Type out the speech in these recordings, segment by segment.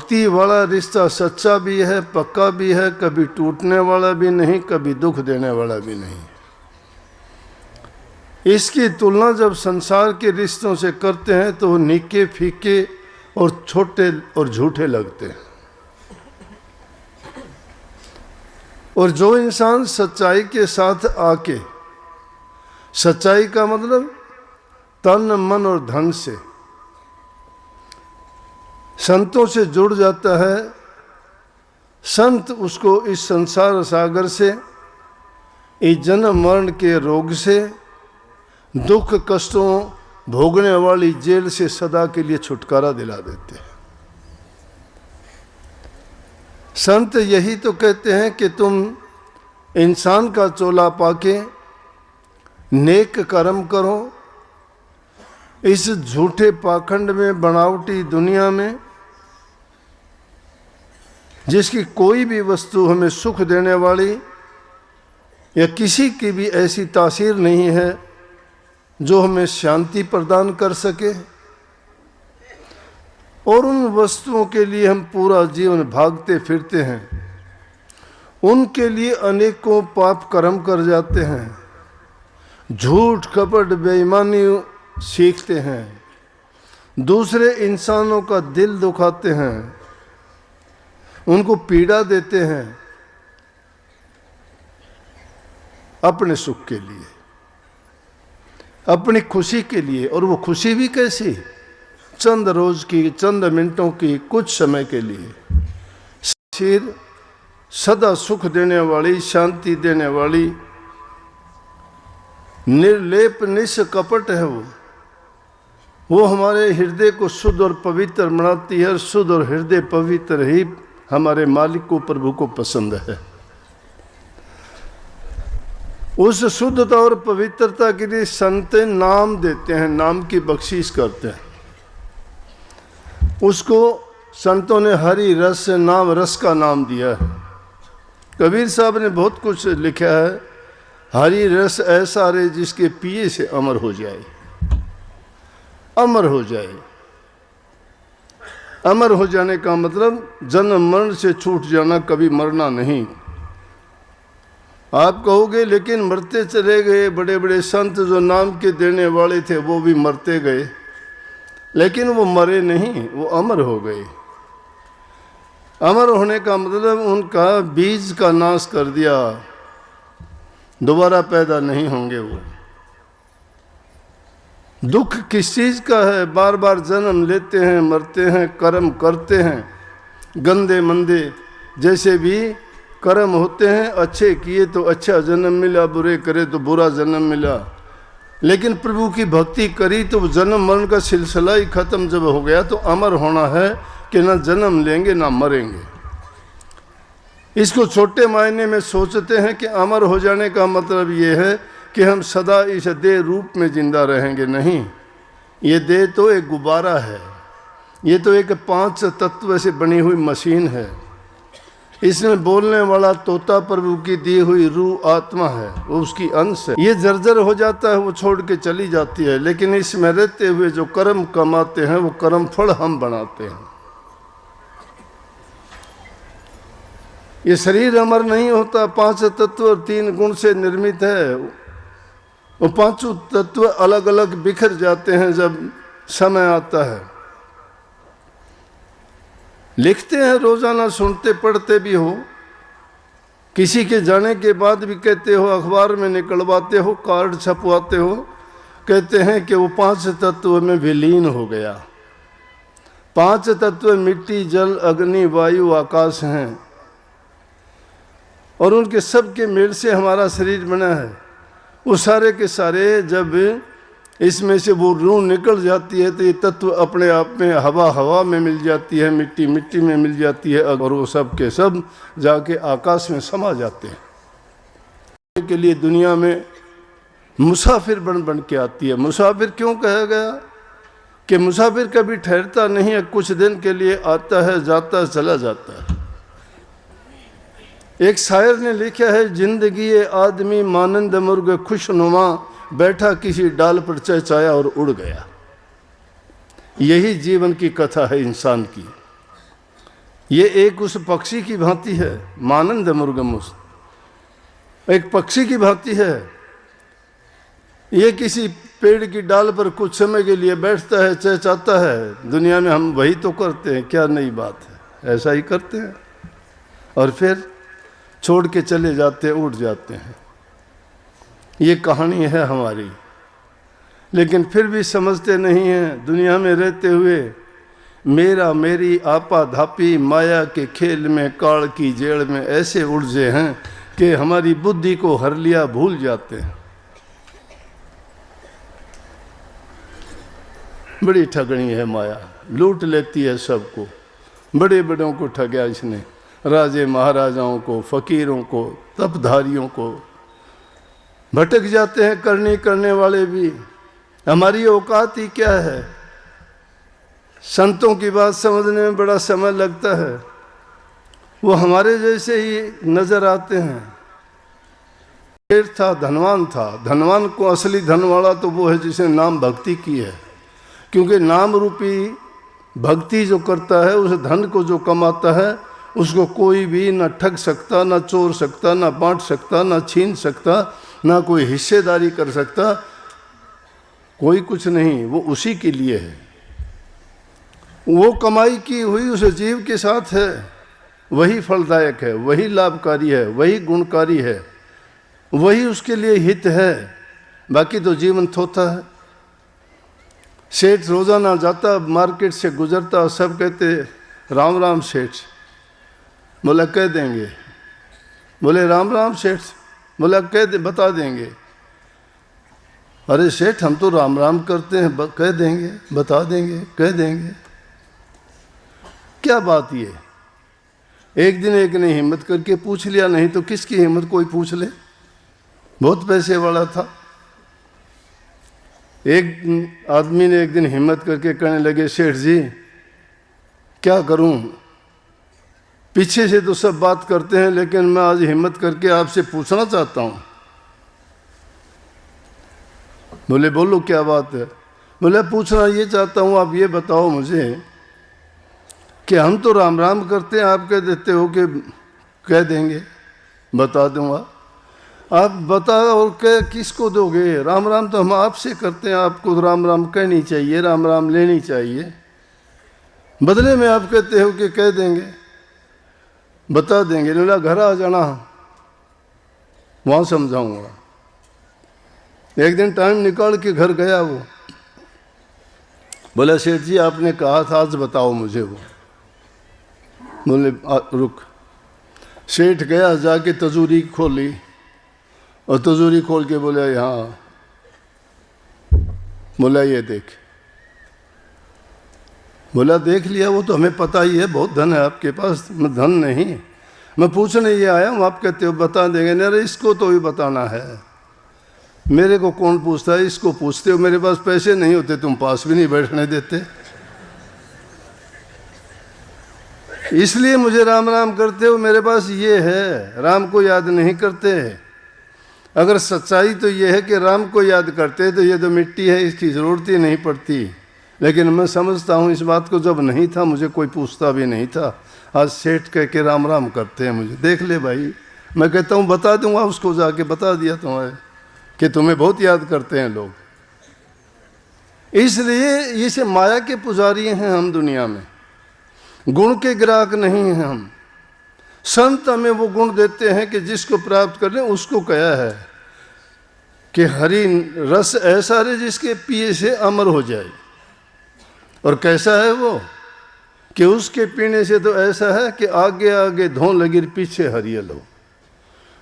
भक्ति वाला रिश्ता सच्चा भी है, पक्का भी है, कभी टूटने वाला भी नहीं, कभी दुख देने वाला भी नहीं। इसकी तुलना जब संसार के रिश्तों से करते हैं तो वो निके फीके और छोटे और झूठे लगते हैं। और जो इंसान सच्चाई के साथ आके, सच्चाई का मतलब तन मन और धन से, संतों से जुड़ जाता है, संत उसको इस संसार सागर से, इस जन्म मरण के रोग से, दुख कष्टों भोगने वाली जेल से सदा के लिए छुटकारा दिला देते हैं। संत यही तो कहते हैं कि तुम इंसान का चोला पाके नेक कर्म करो। इस झूठे पाखंड में, बनावटी दुनिया में, जिसकी कोई भी वस्तु हमें सुख देने वाली या किसी की भी ऐसी तासीर नहीं है जो हमें शांति प्रदान कर सके, और उन वस्तुओं के लिए हम पूरा जीवन भागते फिरते हैं, उनके लिए अनेकों पाप कर्म कर जाते हैं, झूठ कपट बेईमानी सीखते हैं, दूसरे इंसानों का दिल दुखाते हैं, उनको पीड़ा देते हैं अपने सुख के लिए, अपनी खुशी के लिए। और वो खुशी भी कैसी? चंद रोज की, चंद मिनटों की, कुछ समय के लिए। सिर सदा सुख देने वाली, शांति देने वाली, निर्लेप निष्कपट है वो हमारे हृदय को शुद्ध और पवित्र बनाती है। शुद्ध और हृदय पवित्र ही हमारे मालिक को, प्रभु को पसंद है। उस शुद्धता और पवित्रता के लिए संत नाम देते हैं, नाम की बख्शीश करते हैं। उसको संतों ने हरि रस नाम, रस का नाम दिया है। कबीर साहब ने बहुत कुछ लिखा है, हरि रस ऐसा रे जिसके पिए से अमर हो जाए, अमर हो जाए। अमर हो जाने का मतलब जन्म मरण से छूट जाना, कभी मरना नहीं। आप कहोगे लेकिन मरते चले गए, बड़े बड़े संत जो नाम के देने वाले थे वो भी मरते गए, लेकिन वो मरे नहीं, वो अमर हो गए। अमर होने का मतलब उनका बीज का नाश कर दिया, दोबारा पैदा नहीं होंगे वो। दुख किस चीज का है? बार बार जन्म लेते हैं, मरते हैं, कर्म करते हैं, गंदे मंदे जैसे भी कर्म होते हैं। अच्छे किए तो अच्छा जन्म मिला, बुरे करे तो बुरा जन्म मिला। लेकिन प्रभु की भक्ति करी तो जन्म मरण का सिलसिला ही खत्म जब हो गया, तो अमर होना है कि ना जन्म लेंगे ना मरेंगे। इसको छोटे मायने में सोचते हैं कि अमर हो जाने का मतलब ये है कि हम सदा इस देह रूप में जिंदा रहेंगे। नहीं, ये देह तो एक गुब्बारा है, ये तो एक 5 तत्व से बनी हुई मशीन है। इसमें बोलने वाला तोता प्रभु की दी हुई रूह आत्मा है, वो उसकी अंश है। ये जर्जर हो जाता है, वो छोड़ के चली जाती है, लेकिन इसमें रहते हुए जो कर्म कमाते हैं वो कर्म फल हम बनाते हैं। ये शरीर अमर नहीं होता, 5 तत्व और 3 गुण से निर्मित है। वो 5 तत्व अलग अलग बिखर जाते हैं जब समय आता है। लिखते हैं रोजाना, सुनते पढ़ते भी हो, किसी के जाने के बाद भी कहते हो, अखबार में निकलवाते हो, कार्ड छपवाते हो, कहते हैं कि वो 5 तत्व में विलीन हो गया। 5 तत्व मिट्टी, जल, अग्नि, वायु, आकाश हैं, और उनके सब के मेल से हमारा शरीर बना है। वो सारे के सारे जब इसमें से वो रूह निकल जाती है तो ये तत्व अपने आप में हवा हवा में मिल जाती है, मिट्टी मिट्टी में मिल जाती है, और वो सब के सब जाके आकाश में समा जाते हैं। के लिए दुनिया में मुसाफिर बन बन के आती है। मुसाफिर क्यों कहा गया? कि मुसाफिर कभी ठहरता नहीं है, कुछ दिन के लिए आता है, जाता है, चला जाता है। एक शायर ने लिखा है, जिंदगी ये आदमी मानंद मुर्ग खुशनुमा, बैठा किसी डाल पर चहचहाया और उड़ गया। यही जीवन की कथा है इंसान की। ये एक उस पक्षी की भांति है, मानंद मुर्गमुस, एक पक्षी की भांति है। ये किसी पेड़ की डाल पर कुछ समय के लिए बैठता है, चहचहाता है। दुनिया में हम वही तो करते हैं, क्या नई बात है, ऐसा ही करते हैं और फिर छोड़ के चले जाते हैं, उड़ जाते हैं। ये कहानी है हमारी, लेकिन फिर भी समझते नहीं हैं। दुनिया में रहते हुए मेरा मेरी आपा धापी माया के खेल में, काल की जेड़ में ऐसे उलझे हैं कि हमारी बुद्धि को हर लिया भूल जाते हैं। बड़ी ठगनी है माया, लूट लेती है सबको। बड़े बड़ों को ठगया इसने, राजे महाराजाओं को, फकीरों को, तपधारियों को। भटक जाते हैं करने वाले भी। हमारी औकात ही क्या है? संतों की बात समझने में बड़ा समय लगता है। वो हमारे जैसे ही नजर आते हैं। शेर था, धनवान था। धनवान को असली धन वाला तो वो है जिसने नाम भक्ति की है, क्योंकि नाम रूपी भक्ति जो करता है, उस धन को जो कमाता है, उसको कोई भी न ठग सकता, न चोर सकता, न बांट सकता, न छीन सकता, ना कोई हिस्सेदारी कर सकता, कोई कुछ नहीं। वो उसी के लिए है। वो कमाई की हुई उस जीव के साथ है, वही फलदायक है, वही लाभकारी है, वही गुणकारी है, वही उसके लिए हित है। बाकी तो जीवन थोथा है। सेठ रोजाना जाता, मार्केट से गुजरता, सब कहते राम राम सेठ। बोला कह देंगे। बोले राम राम सेठ। बोला कह दे, बता देंगे। अरे सेठ हम तो राम राम करते हैं, कह देंगे, बता देंगे, कह देंगे। क्या बात ये? एक दिन एक ने हिम्मत करके पूछ लिया, नहीं तो किसकी हिम्मत कोई पूछ ले। बहुत पैसे वाला था। एक आदमी ने एक दिन हिम्मत करके कहने लगे, सेठ जी क्या करूं, पीछे से तो सब बात करते हैं, लेकिन मैं आज हिम्मत करके आपसे पूछना चाहता हूं। बोले बोलो क्या बात है। बोले पूछना ये चाहता हूं, आप ये बताओ मुझे कि हम तो राम राम करते हैं, आप कह देते हो कि कह देंगे, बता दूंगा। आप बताओ और कह किसको दोगे? राम राम तो हम आपसे करते हैं, आपको राम राम कहनी चाहिए, राम राम लेनी चाहिए। बदले में आप कहते हो कि कह देंगे, बता देंगे। बोला घर आ जाना, वहां समझाऊंगा। एक दिन टाइम निकाल के घर गया वो। बोला सेठ जी आपने कहा था आज बताओ मुझे वो। बोले रुक। सेठ गया, जाके तजूरी खोली और तजूरी खोल के बोला यहाँ। बोला ये देख। बोला देख लिया, वो तो हमें पता ही है, बहुत धन है आपके पास। मैं धन नहीं, मैं पूछने ये आया हूँ। आप कहते हो बता देंगे। नहीं, अरे इसको तो भी बताना है। मेरे को कौन पूछता है, इसको पूछते हो। मेरे पास पैसे नहीं होते, तुम पास भी नहीं बैठने देते, इसलिए मुझे राम राम करते हो। मेरे पास ये है, राम को याद नहीं करते। अगर सच्चाई तो ये है कि राम को याद करते तो ये तो मिट्टी है, इसकी ज़रूरत ही नहीं पड़ती। लेकिन मैं समझता हूँ इस बात को, जब नहीं था मुझे कोई पूछता भी नहीं था। आज सेठ कह के राम राम करते हैं मुझे। देख ले भाई, मैं कहता हूँ बता दूंगा उसको, जाके बता दिया तुम्हें कि तुम्हें बहुत याद करते हैं लोग। इसलिए इसे माया के पुजारी हैं हम दुनिया में, गुण के ग्राहक नहीं हैं हम। संत हमें वो गुण देते हैं कि जिसको प्राप्त कर ले उसको कहा है कि हरि रस ऐसा रहे जिसके पिए से अमर हो जाए। और कैसा है वो कि उसके पीने से तो ऐसा है कि आगे आगे धों लगी पीछे हरियल हो।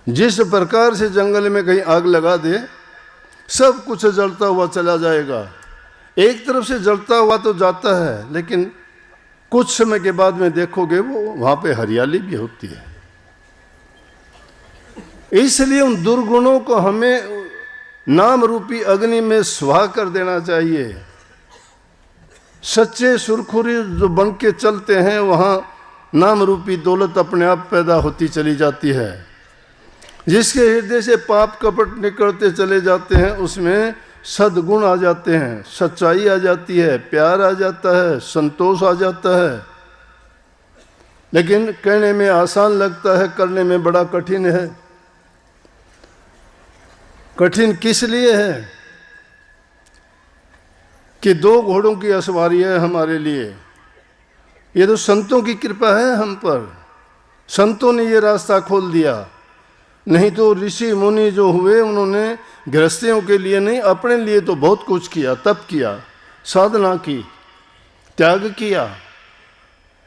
जिस प्रकार से जंगल में कहीं आग लगा दे, सब कुछ जलता हुआ चला जाएगा। एक तरफ से जलता हुआ तो जाता है, लेकिन कुछ समय के बाद में देखोगे वो वहां पे हरियाली भी होती है। इसलिए उन दुर्गुणों को हमें नाम रूपी अग्नि में स्वाह कर देना चाहिए। सच्चे सुरखुरी जो बन के चलते हैं, वहां नाम रूपी दौलत अपने आप पैदा होती चली जाती है। जिसके हृदय से पाप कपट निकलते चले जाते हैं, उसमें सद्गुण आ जाते हैं, सच्चाई आ जाती है, प्यार आ जाता है, संतोष आ जाता है। लेकिन कहने में आसान लगता है, करने में बड़ा कठिन है। कठिन किस लिए है कि 2 घोड़ों की असवारी है हमारे लिए। ये तो संतों की कृपा है हम पर, संतों ने ये रास्ता खोल दिया। नहीं तो ऋषि मुनि जो हुए उन्होंने गृहस्थियों के लिए नहीं, अपने लिए तो बहुत कुछ किया, तप किया, साधना की, त्याग किया,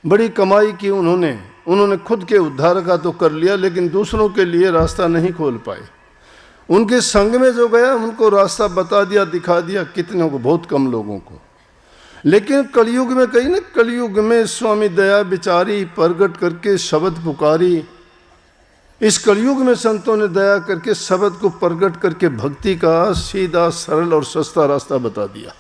बड़ी कमाई की उन्होंने खुद के उद्धार का तो कर लिया, लेकिन दूसरों के लिए रास्ता नहीं खोल पाए। उनके संग में जो गया उनको रास्ता बता दिया, दिखा दिया, कितनों को, बहुत कम लोगों को। लेकिन कलयुग में कहीं ना, कलयुग में स्वामी दया विचारी प्रगट करके शब्द पुकारी। इस कलयुग में संतों ने दया करके शब्द को प्रगट करके भक्ति का सीधा सरल और सस्ता रास्ता बता दिया।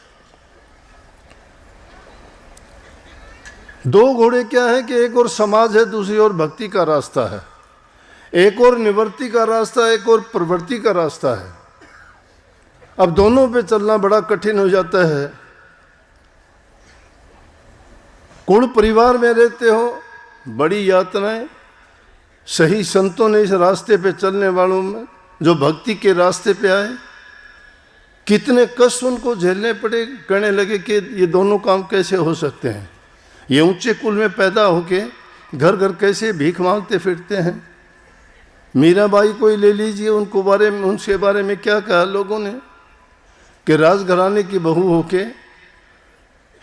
2 घोड़े क्या है कि एक और समाज है, दूसरी ओर भक्ति का रास्ता है। एक और निवृत्ति का रास्ता, एक और प्रवृत्ति का रास्ता है। अब दोनों पे चलना बड़ा कठिन हो जाता है। कुल परिवार में रहते हो, बड़ी यातनाएं। सही संतों ने इस रास्ते पे चलने वालों में, जो भक्ति के रास्ते पे आए, कितने कष्ट उनको झेलने पड़े। कहने लगे कि ये दोनों काम कैसे हो सकते हैं। ये ऊंचे कुल में पैदा होके घर घर कैसे भीख मांगते फिरते हैं। मीराबाई को ही ले लीजिए, उनके बारे में क्या कहा लोगों ने कि राजघराने की बहू होके,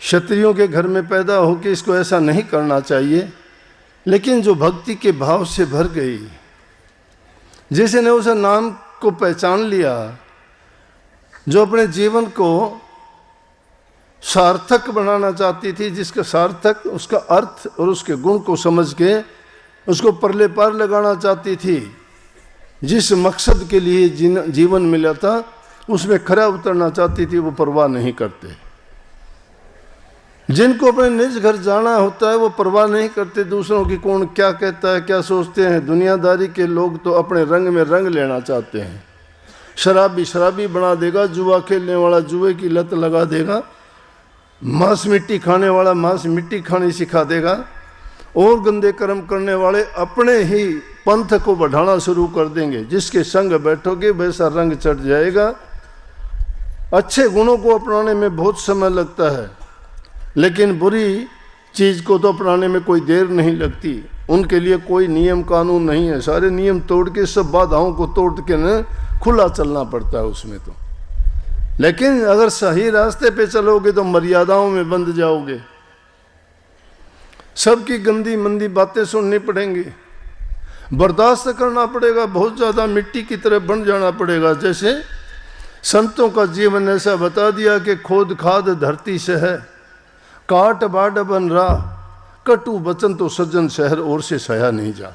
क्षत्रियों के घर में पैदा होके इसको ऐसा नहीं करना चाहिए। लेकिन जो भक्ति के भाव से भर गई, जिसने उस नाम को पहचान लिया, जो अपने जीवन को सार्थक बनाना चाहती थी, जिसका सार्थक, उसका अर्थ और उसके गुण को समझ के उसको परले पार लगाना चाहती थी, जिस मकसद के लिए जीवन मिला था उसमें खरा उतरना चाहती थी, वो परवाह नहीं करते। जिनको अपने निज घर जाना होता है वो परवाह नहीं करते दूसरों की कौन क्या कहता है, क्या सोचते हैं। दुनियादारी के लोग तो अपने रंग में रंग लेना चाहते हैं। शराबी शराबी बना देगा, जुआ खेलने वाला जुए की लत लगा देगा, मांस मिट्टी खाने वाला मांस मिट्टी खानी सिखा देगा, और गंदे कर्म करने वाले अपने ही पंथ को बढ़ाना शुरू कर देंगे। जिसके संग बैठोगे वैसा रंग चढ़ जाएगा। अच्छे गुणों को अपनाने में बहुत समय लगता है, लेकिन बुरी चीज़ को तो अपनाने में कोई देर नहीं लगती। उनके लिए कोई नियम कानून नहीं है, सारे नियम तोड़ के, सब बाधाओं को तोड़ के न खुला चलना पड़ता है उसमें तो। लेकिन अगर सही रास्ते पे चलोगे तो मर्यादाओं में बंध जाओगे। सबकी गंदी मंदी बातें सुननी पड़ेंगी, बर्दाश्त करना पड़ेगा, बहुत ज़्यादा मिट्टी की तरह बन जाना पड़ेगा। जैसे संतों का जीवन ऐसा बता दिया कि खोद खाद धरती से है, काट बाड़ बन रहा, कटु वचन तो सज्जन शहर और से सहा नहीं जा।